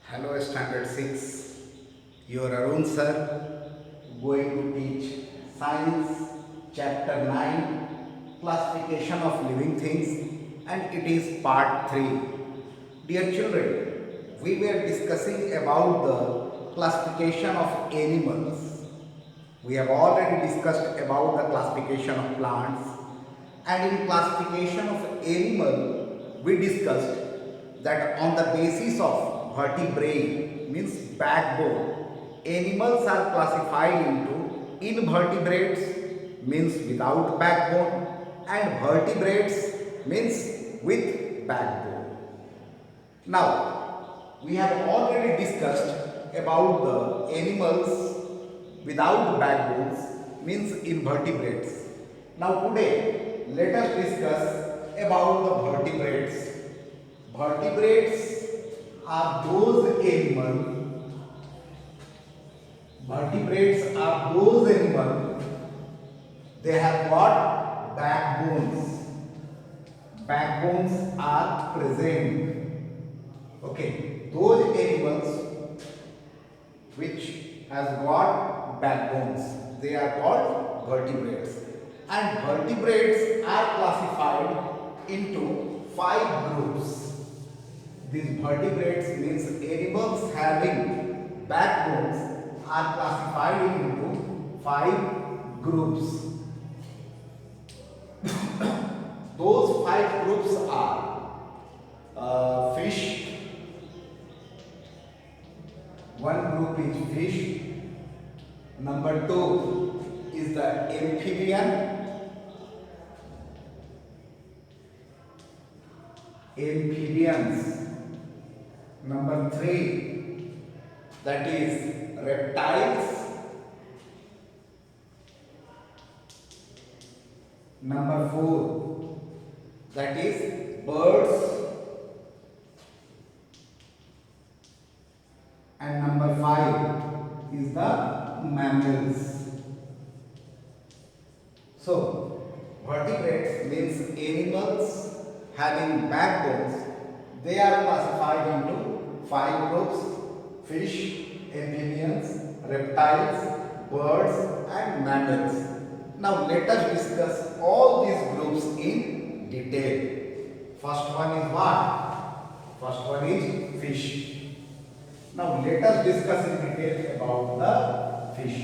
Hello Standard 6, your Arun sir going to teach Science Chapter 9 Classification of Living Things, and it is part 3. Dear children, we were discussing about the classification of animals. We have already discussed about the classification of plants, and in classification of animal we discussed that on the basis of vertebrae means backbone, animals are classified into invertebrates means without backbone and vertebrates means with backbone. Now, we have already discussed about the animals without backbones means invertebrates. Now today, let us discuss about the vertebrates. Vertebrates are those animals, they have got backbones. Backbones are present. Okay, those animals which has got backbones, they are called vertebrates. And vertebrates are classified into 5 groups. These vertebrates means animals having backbones are classified into 5 groups. Those 5 groups are fish. One group is fish. Number 2 is the amphibians. Number 3, that is reptiles. Number 4, that is birds. And number 5 is the mammals. So, vertebrates means animals having backbones. They are classified into 5 groups: fish, amphibians, reptiles, birds and mammals. Now let us discuss all these groups in detail. First one is what? First one is fish. Now let us discuss in detail about the fish.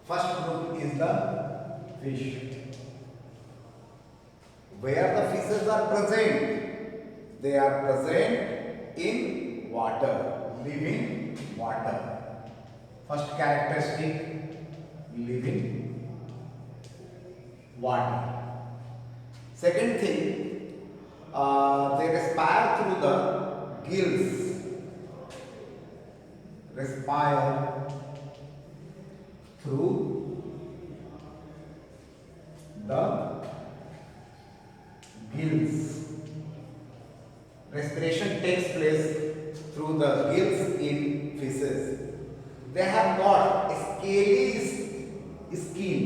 First group is the fish. Where the fishes are present? They are present in water, living water. First characteristic, living water. Second thing, they respire through the gills. Respire through the gills. Respiration takes place through the gills in fishes. They have got scaly skin.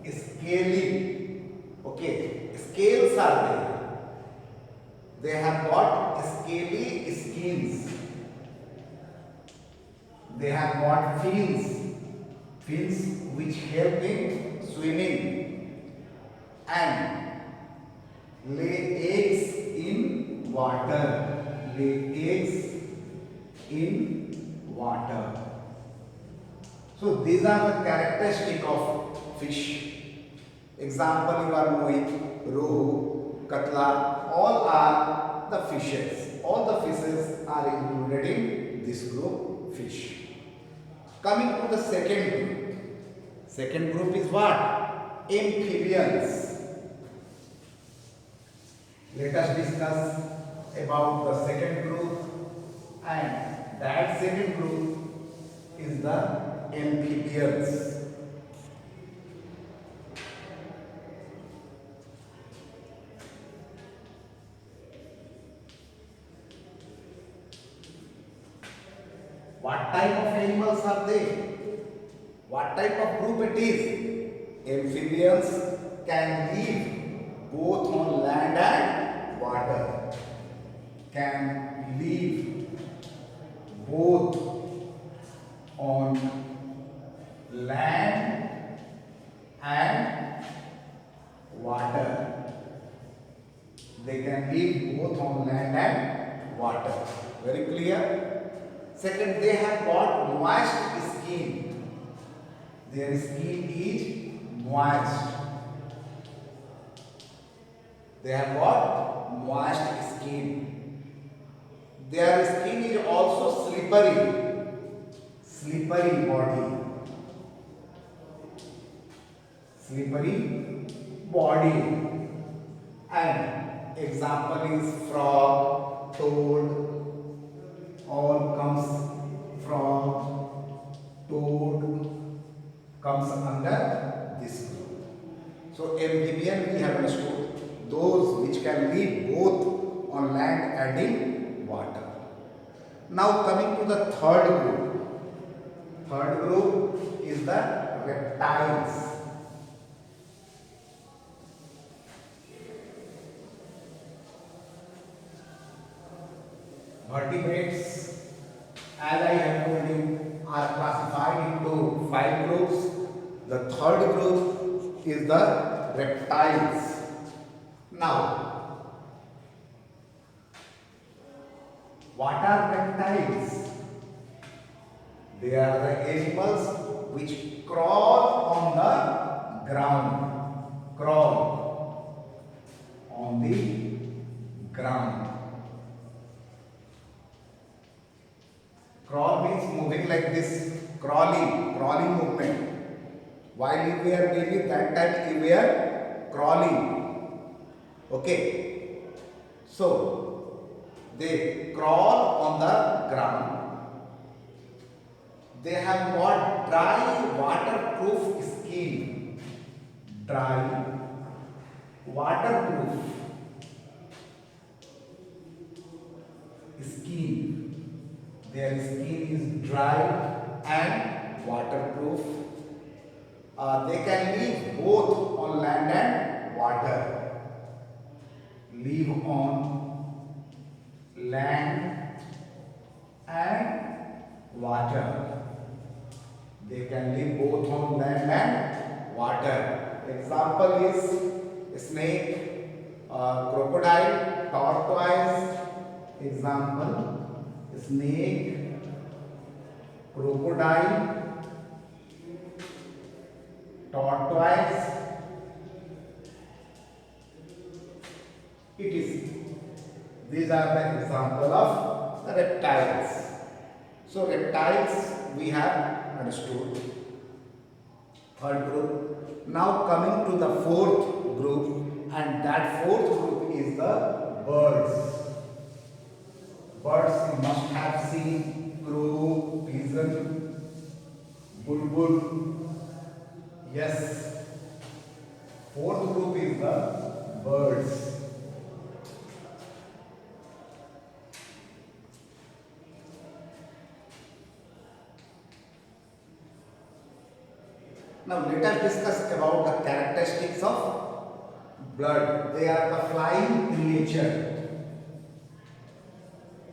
Scaly. Okay. Scales are there. They have got scaly skins. They have got fins. Fins which help in swimming. And lay eggs in water. Lay eggs in water. So these are the characteristics of fish. Example, you are knowing rohu, katla, all are the fishes. All the fishes are included in this group, fish. Coming to the second group. Second group is what? Amphibians. Let us discuss about the second group, and that second group is the amphibians. What type of animals are they? What type of group it is? Amphibians can live both on land and water. can live both on land and water. They can live both on land and water. Very clear? Second, they have got moist skin. Their skin is moist. They have got moist skin. Their skin is also slippery. Slippery body. Slippery body. And example is frog, toad, all comes from toad, comes under this group. So amphibian we have understood those which can live both on land and in water. Now coming to the third group. Third group is the reptiles. Vertebrates, as I have told you, are classified into 5 groups. The third group is the reptiles. Now, what are reptiles? They are the animals which crawl on the ground. Crawl on the ground. Crawl means moving like this, crawling movement. While we are baby, that time we are crawling. Okay. So, they crawl on the ground. They have got dry waterproof skin. Dry waterproof skin. Their skin is dry and waterproof. They can live both on land and water. Live on land and water. They can live both on land and water. Example is snake, crocodile, tortoise. Example, snake, crocodile, tortoise. These are the example of the reptiles. So reptiles we have understood. Third group. Now coming to the fourth group, and that fourth group is the birds. Birds you must have seen: crow, pigeon, bulbul. Yes. Fourth group is the birds. Now let us discuss about the characteristics of bird. They are the flying creature.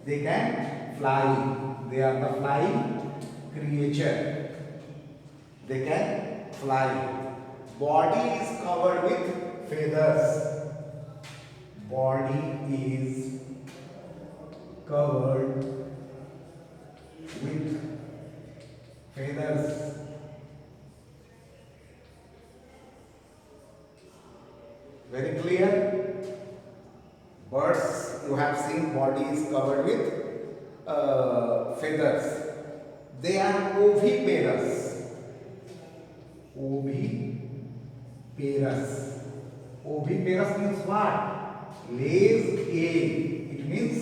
They can fly. They are the flying creature. They can fly. Body is covered with feathers. Body is covered with feathers. Very clear? Birds, you have seen body is covered with feathers. They are oviparous. Oviparous. Oviparous means what? Lays egg. It means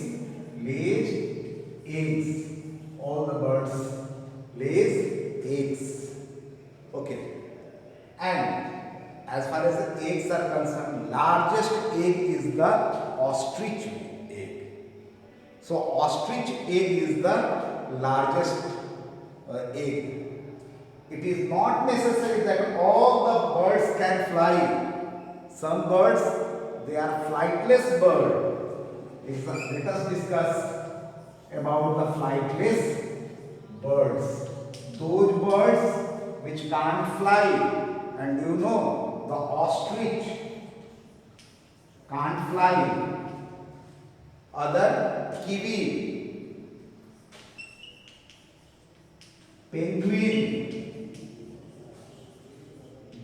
lays eggs. All the birds lays eggs. Okay. And as far as the eggs are concerned, largest egg is the ostrich egg. So ostrich egg is the largest egg. It is not necessary that all the birds can fly. Some birds, they are flightless bird. Let us discuss about the flightless birds. Those birds which can't fly. And you know, the ostrich can't fly. Other kiwi, penguin.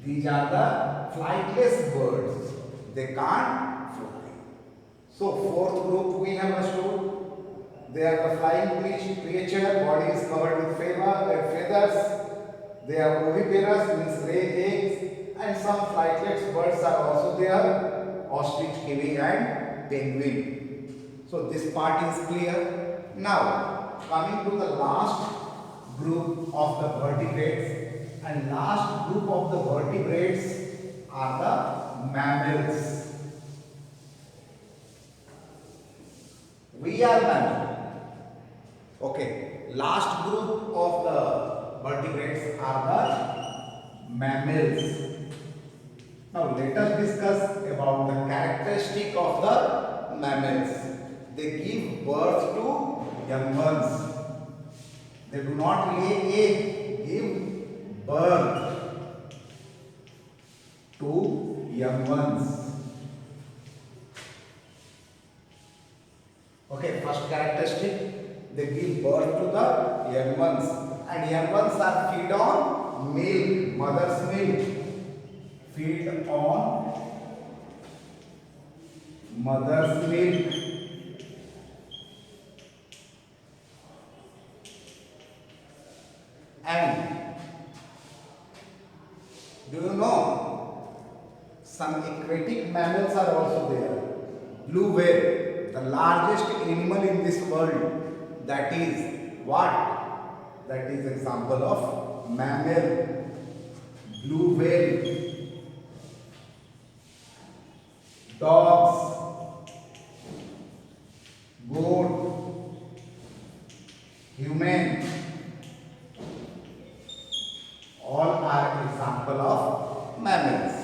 These are the flightless birds. They can't fly. So fourth group we have understood. They are the flying creature. Body is covered with feathers. They are oviparous, means lay eggs, and some flightless birds are also there. Ostrich, kiwi, and penguin. So this part is clear. Now coming to the last group of the vertebrates, and last group of the vertebrates are the mammals. We are mammal. Okay, last group of the vertebrates are the mammals. Now let us discuss about the characteristic of the mammals. They give birth to young ones. They do not lay egg, give birth to young ones. Okay, first characteristic, they give birth to the young ones, and young ones are feed on milk, mother's milk. Feed on mother's milk. And do you know some aquatic mammals are also there? Blue whale, the largest animal in this world, that is what? That is example of mammal. Blue whale. Dogs, goat, human, all are example of mammals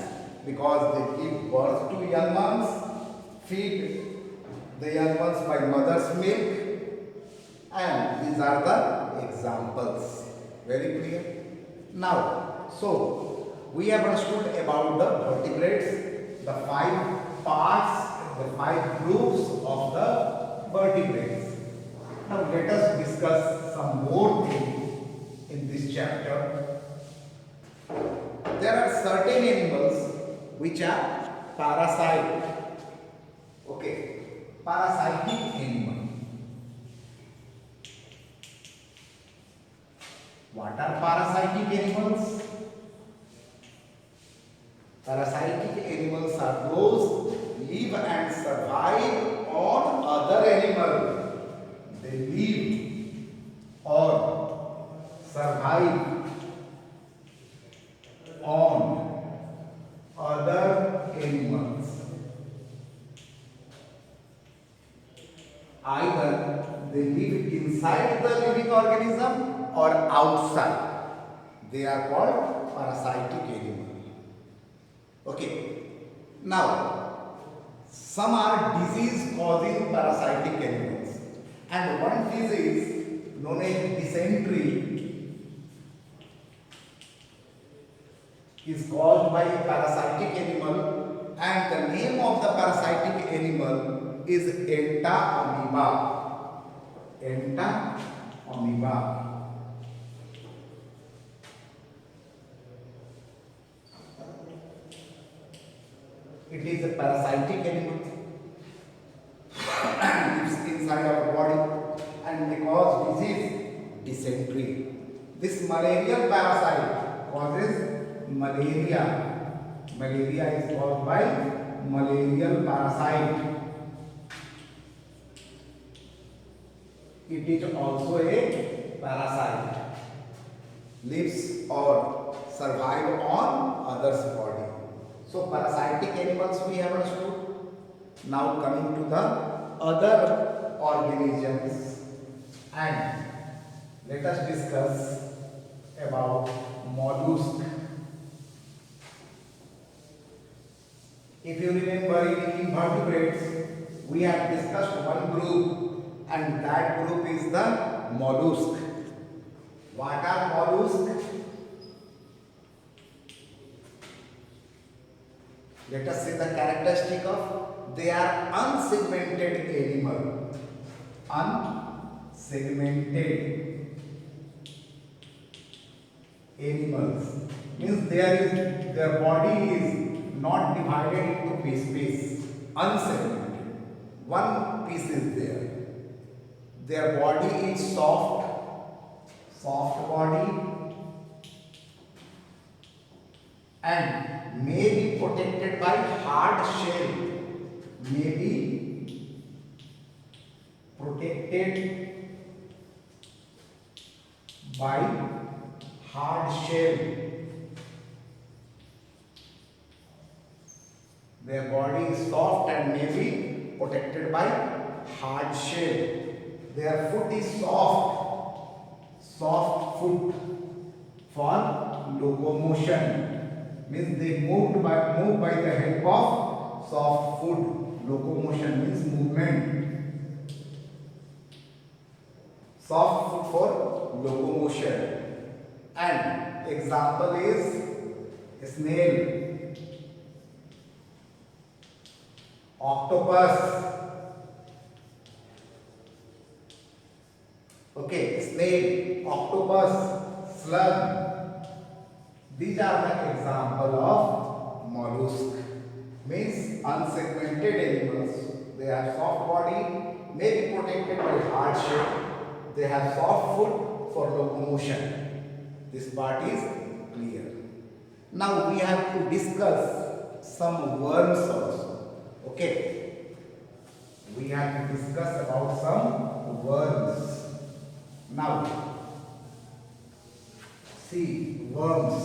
because they give birth to young ones, feed the young ones by mother's milk, and these are the examples. Very clear? Now, so we have understood about the vertebrates, the 5 parts, the 5 groups of the vertebrates. Now let us discuss some more things in this chapter. There are certain animals which are parasite. Okay, parasitic animal. What are parasitic animals? Parasitic animals are those live and survive on other animals. They live or survive on other animals. Either they live inside the living organism or outside. They are called parasitic animals. Okay. Now, some are disease causing parasitic animals, and one disease known as dysentery is caused by a parasitic animal, and the name of the parasitic animal is entamoeba. Entamoeba. It is a parasitic animal and lives inside our body and may cause disease, dysentery. This malarial parasite causes malaria. Malaria is caused by malarial parasite. It is also a parasite. Lives or survive on others' body. So parasitic animals we have understood. Now coming to the other organisms, and let us discuss about mollusk. If you remember in invertebrates, we have discussed one group, and that group is the mollusk. What are mollusks? Let us see the characteristic of. They are unsegmented animal. Unsegmented animals means their body is not divided into piece. Unsegmented. One piece is there. Their body is soft body, and may be protected by hard shell. May be protected by hard shell. Their body is soft and may be protected by hard shell. Their foot is soft foot for locomotion. Means they move by the help of soft foot. Locomotion means movement. Soft foot for locomotion. And example is snail, octopus. Okay, snail, octopus, slug. These are the example of mollusk. Means unsegmented animals. They have soft body, may be protected by hard shell. They have soft foot for locomotion. This part is clear. Now we have to discuss some worms also. Okay. We have to discuss about some worms. Now, see worms.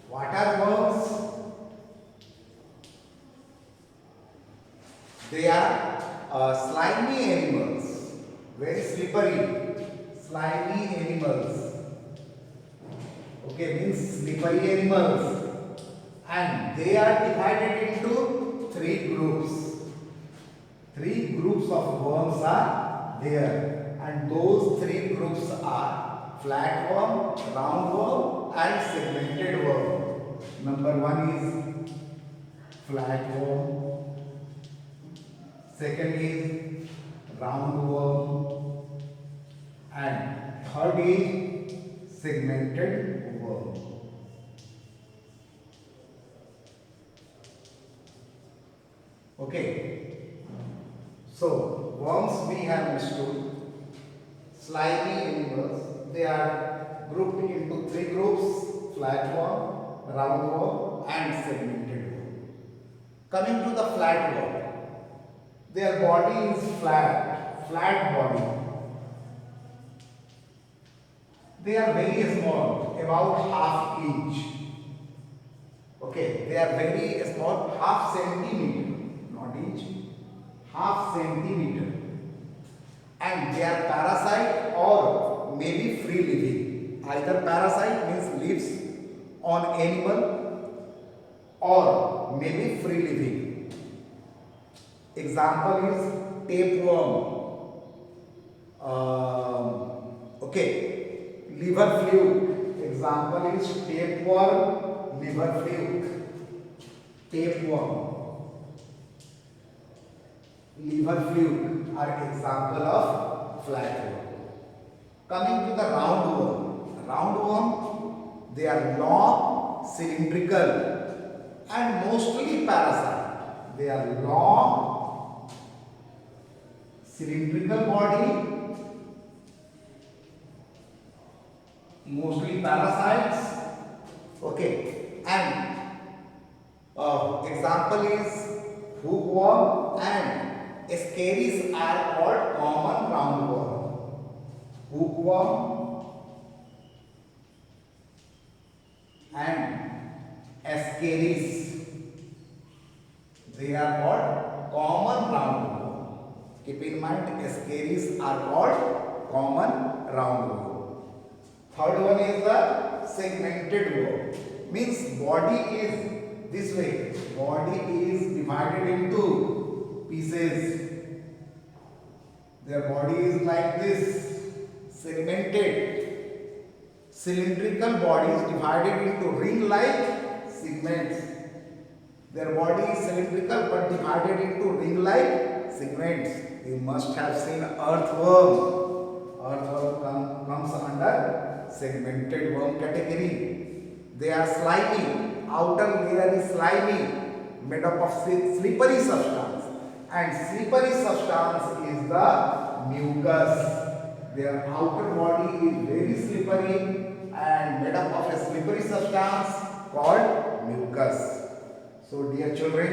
What are worms? They are slimy animals, very slippery, slimy animals. Okay, means slippery animals, and they are divided into three groups. Three groups of worms are there, and those three groups are flatworm, roundworm, and segmented worm. Number one is flatworm, second is roundworm, and third is segmented worm. Okay. So, worms we have understood. Slimy animals, they are grouped into three groups: flatworm, roundworm, and segmented worm. Coming to the flatworm, their body is flat body. They are very small, about half inch. Okay, they are very small, half centimeter, not inch. Half centimeter, and they are parasite or maybe free living. Either parasite means lives on animal or maybe free living. Example is tapeworm. Okay, liver fluke. Example is tapeworm, liver fluke. Tapeworm, liver fluke are example of flatworm. Coming to the roundworm. Roundworm, they are long, cylindrical, and mostly parasite. They are long, cylindrical body, mostly parasites. Okay, and example is hookworm, and scaries are called common roundworm. Hookworm and scaries, they are called common roundworm. Keep in mind, scaries are called common roundworm. Third one is the segmented worm. Means body is this way. Body is divided into pieces. Their body is like this, segmented. Cylindrical body is divided into ring-like segments. Their body is cylindrical but divided into ring-like segments. You must have seen earthworm. Earthworm comes under segmented worm category. They are slimy. Outer layer is slimy, made up of slippery substance. And slippery substance is the mucus. Their outer body is very slippery and made up of a slippery substance called mucus. So dear children,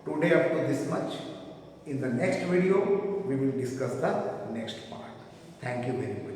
today up to this much. In the next video, we will discuss the next part. Thank you very much.